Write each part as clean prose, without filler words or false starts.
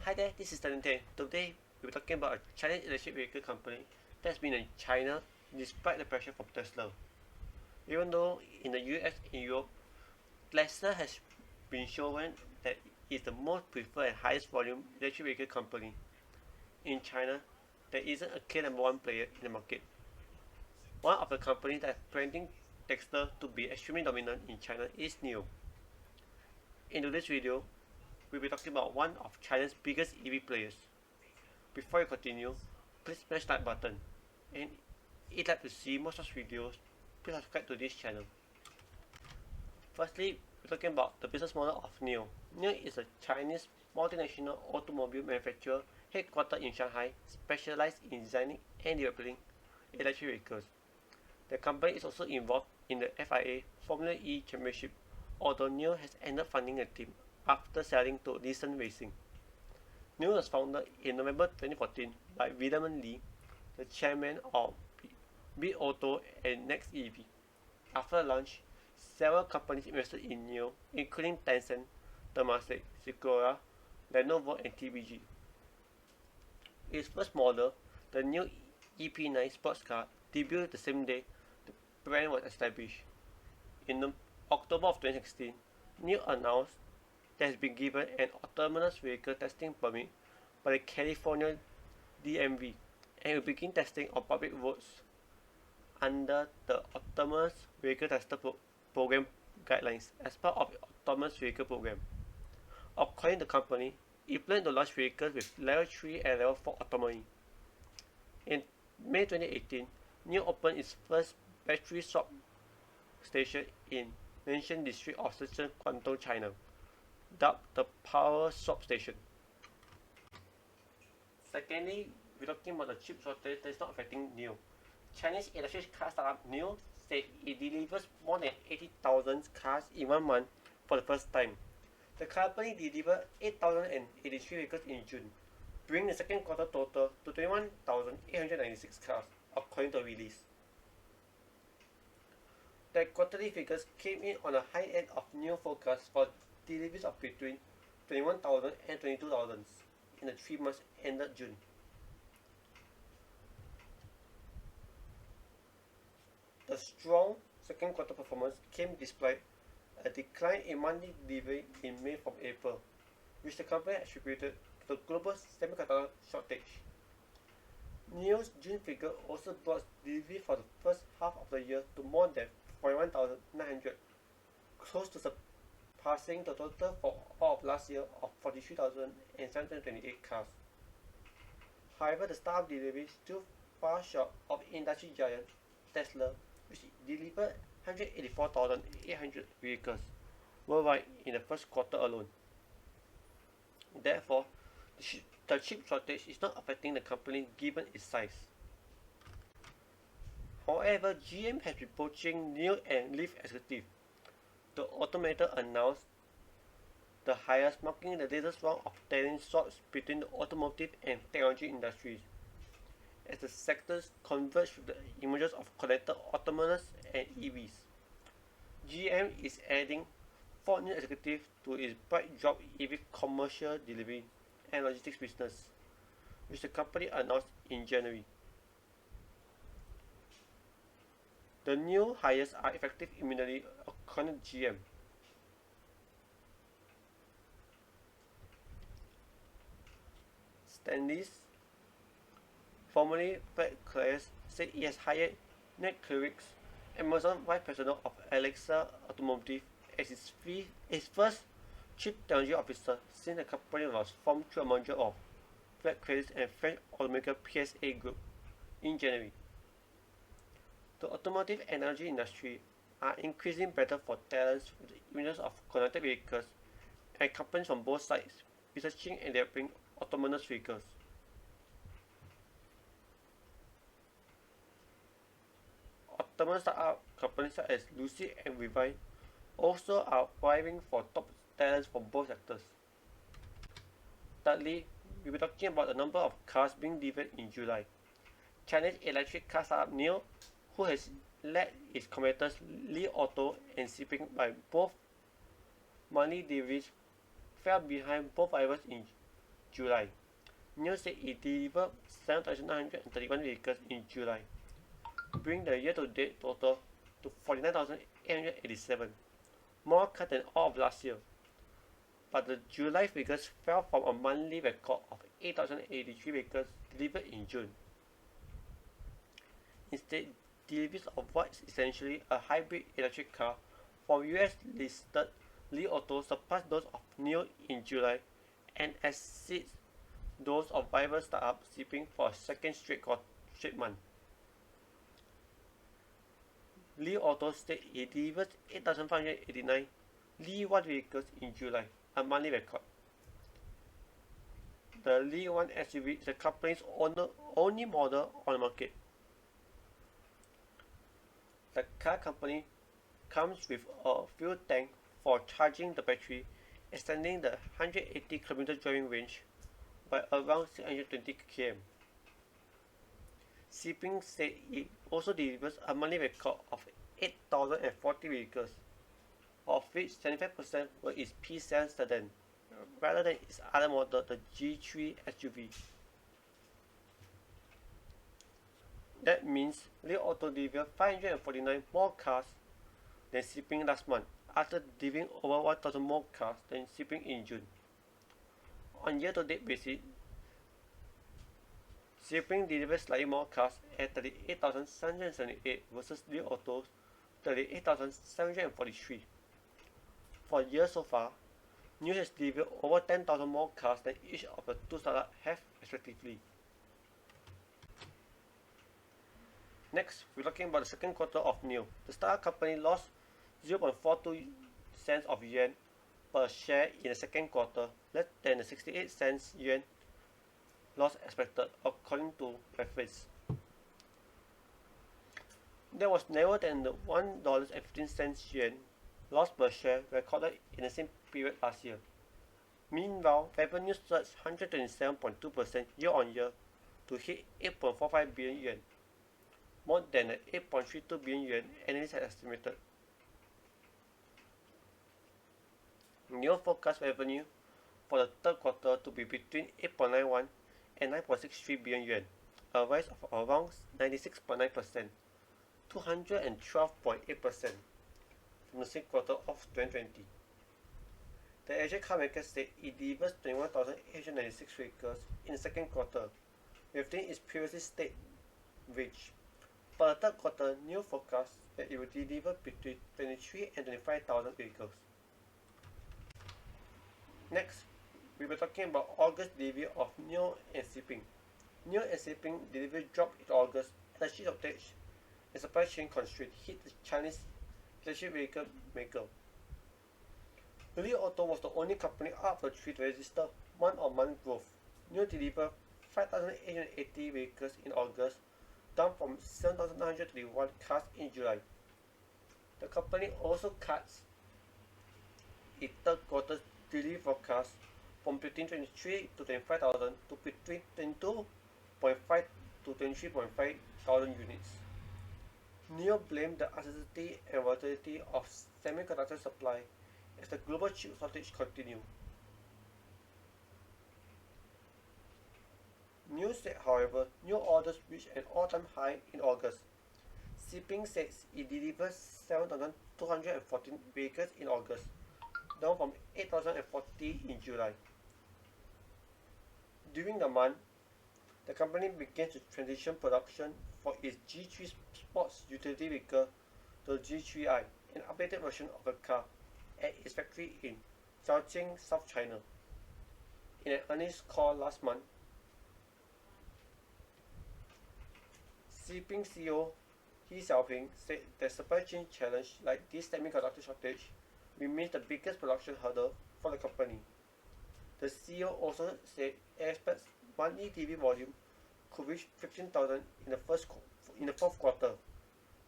Hi there, this is Tan. Today we're talking about a Chinese electric vehicle company that's been in China despite the pressure from Tesla. Even though in the US and Europe, Tesla has been shown that it's the most preferred and highest volume electric vehicle company. In China, there isn't a clear number one player in the market. One of the companies that's planning Tesla to be extremely dominant in China is NIO. In today's video, we'll be talking about one of China's biggest EV players. Before you continue, please smash that button. And if you'd like to see more such videos, please subscribe to this channel. Firstly, we're talking about the business model of NIO. NIO is a Chinese multinational automobile manufacturer headquartered in Shanghai, specialized in designing and developing electric vehicles. The company is also involved in the FIA Formula E Championship, although NIO has ended funding the team after selling to Nissan Racing. NIO was founded in November 2014 by William Li, the chairman of Bitauto and NextEV. After launch, several companies invested in NIO, including Tencent, Temasek, Sequoia, Lenovo, and TBG. Its first model, the new EP9 sports car, debuted the same day the brand was established. In October of 2016, NIO announced that has been given an autonomous vehicle testing permit by the California DMV and will begin testing on public roads under the Autonomous Vehicle Tester Program guidelines as part of the Autonomous Vehicle Program. According to the company, it plans to launch vehicles with Level 3 and Level 4 autonomy. In May 2018, NIO opened its first battery swap station in Nanshan district of Shenzhen, Guangdong, China, dubbed the Power Swap Station. Secondly, we're talking about the chip shortage that is not affecting NIO. Chinese electric car startup NIO said it delivers more than 80,000 cars in 1 month for the first time. The company delivered 8,083 vehicles in June, bringing the second quarter total to 21,896 cars, according to the release. The quarterly figures came in on the high end of NIO forecast for deliveries of between 21,000 and 22,000 in the 3 months ended June. The strong second quarter performance came despite a decline in monthly delivery in May from April, which the company attributed to the global semiconductor shortage. NIO's June figure also brought delivery for the first half of the year to more than 41,900, close to surpassing the total for all of last year of 43,728 cars. However, the startup delivery is still far short of industry giant Tesla, which delivered 184,800 vehicles worldwide in the first quarter alone. Therefore, the chip shortage is not affecting the company given its size. However, GM has been poaching NIO and Leaf executives. The automaker announced the hires, marking the latest round of talent swaps between the automotive and technology industries, as the sectors converge with the emergence of connected autonomous and EVs. GM is adding 4 new executives to its BrightDrop EV commercial delivery and logistics business, which the company announced in January. The new hires are effective immediately, according to GM. Stanley's, formerly Brad Clares, said he has hired Ned Clerics, Amazon Vice President of Alexa Automotive, as his first Chief Technology Officer since the company was formed through a merger of Brad Clares and French automaker PSA Group in January. The automotive and energy industry are increasing better for talents with the emergence of connected vehicles and companies from both sides researching and developing autonomous vehicles. Autonomous startup companies such as Lucid and Rivian also are vying for top talents from both sectors. Thirdly, we'll be talking about the number of cars being delivered in July. Chinese electric car startup NIO, who has led its competitors Li Auto and Xpeng by both monthly deliveries, fell behind both rivals in July. NIO said it delivered 7,931 vehicles in July, bringing the year-to-date total to 49,887, more cars than all of last year. But the July figures fell from a monthly record of 8,083 vehicles delivered in June. Instead, deliveries of what is essentially a hybrid electric car from US-listed Li Auto surpassed those of NIO in July and exceeds those of rival startup Xpeng for a second straight month. Li Auto said it delivered 8,589 Li One vehicles in July, a monthly record. The Li One SUV is the company's only model on the market. The car company comes with a fuel tank for charging the battery, extending the 180 km driving range by around 620 km. Xpeng said it also delivers a monthly record of 8,040 vehicles, of which 75% were its P7 sedan, rather than its other model, the G3 SUV. That means Li Auto delivered 549 more cars than Xpeng last month, after delivering over 1,000 more cars than Xpeng in June. On year-to-date basis, Xpeng delivered slightly more cars at 38,778 versus Li Auto's 38,743. For the year so far, NIO has delivered over 10,000 more cars than each of the two startups have respectively. Next, we're talking about the second quarter of NIO. The startup company lost 0.42 cents of yuan per share in the second quarter, less than the 68 cents yuan loss expected, according to reference. That was narrower than the $1.15 yuan loss per share recorded in the same period last year. Meanwhile, revenue surged 127.2% year-on-year to hit 8.45 billion yuan, more than the 8.32 billion yuan analysts had estimated. NIO forecast revenue for the third quarter to be between 8.91 and 9.63 billion yuan, a rise of around 96.9%, 212.8% from the same quarter of 2020. The Asian car maker said it delivers 21,896 vehicles in the second quarter, within its previously stated range. For the third quarter, NIO forecasts that it will deliver between 23 and 25,000 vehicles. Next, we will be talking about August delivery of NIO and Xpeng. NIO and Xpeng delivery dropped in August as a chip shortage and supply chain constraints hit the Chinese electric vehicle maker. Li Auto was the only company out of the three to register month-on-month growth. NIO delivered 5,880 vehicles in August, down from 7,921 cars in July. The company also cuts its third quarter delivery forecast from between 23 to 25,000 to between 22.5 to 23.5 thousand units. NIO blamed the uncertainty and volatility of semiconductor supply as the global chip shortage continued. NIO said, however, new orders reached an all-time high in August. Xpeng says it delivered 7,214 vehicles in August, down from 8,040 in July. During the month, the company began to transition production for its G3 sports utility vehicle to G3i, an updated version of the car, at its factory in Zhaoqing, South China. In an earnings call last month, Xpeng CEO He Xiaoping said that supply chain challenge like this semiconductor shortage remains the biggest production hurdle for the company. The CEO also said it expects monthly delivery volume could reach 15,000 in the fourth quarter,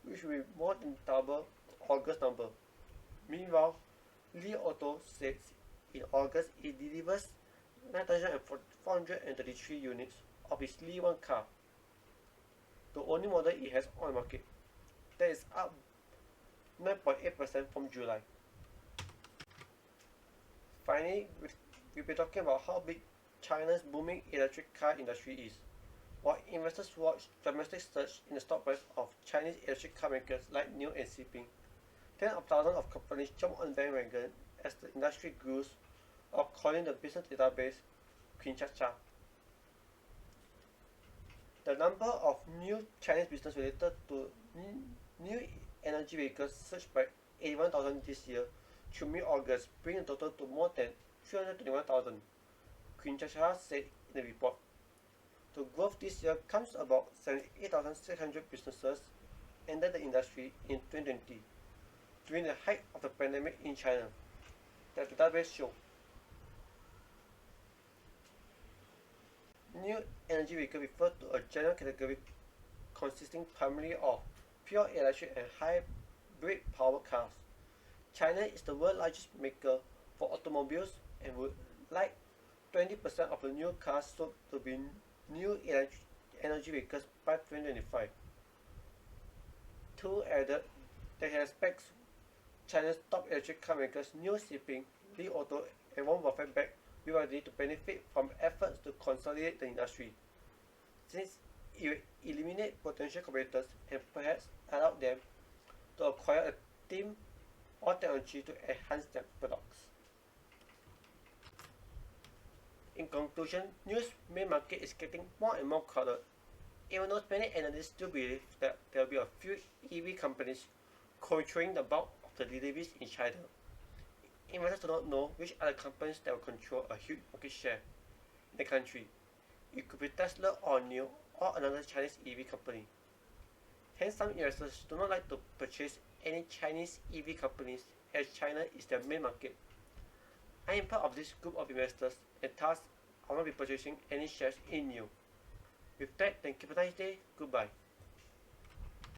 which will be more than double August number. Meanwhile, Li Auto says in August it delivers 9,433 units of its Li One car, the only model it has on the market. That is up 9.8% from July. Finally, we'll be talking about how big China's booming electric car industry is. While investors watch dramatic surge in the stock price of Chinese electric car makers like NIO and Xpeng, tens of thousands of companies jump on the bandwagon as the industry grows, according to the business database Kinshasa. The number of new Chinese business related to new energy vehicles surged by 81,000 this year through mid-August, bringing the total to more than 321,000, Kinshasa said in the report. The growth this year comes about 78,600 businesses entered the industry in 2020, during the height of the pandemic in China, the database showed. New energy vehicle refers to a general category consisting primarily of pure electric and hybrid powered cars. China is the world's largest maker for automobiles and would like 20% of the new cars sold to be new energy vehicles by 2025. Tu added that he expects China's top electric car makers NIO Xpeng, Li Auto, and Volvo Volkswagen BYD to benefit from efforts to consolidate the industry, since it will eliminate potential competitors and perhaps allow them to acquire a team or technology to enhance their products. In conclusion, NIO's main market is getting more and more crowded, even though many analysts still believe that there will be a few EV companies controlling the bulk of the deliveries in China. Investors do not know which other companies that will control a huge market share in the country. It could be Tesla or NIO or another Chinese EV company. Hence, some investors do not like to purchase any Chinese EV companies as China is their main market. I am part of this group of investors and thus I will not be purchasing any shares in NIO. With that, thank you for a nice day. Goodbye.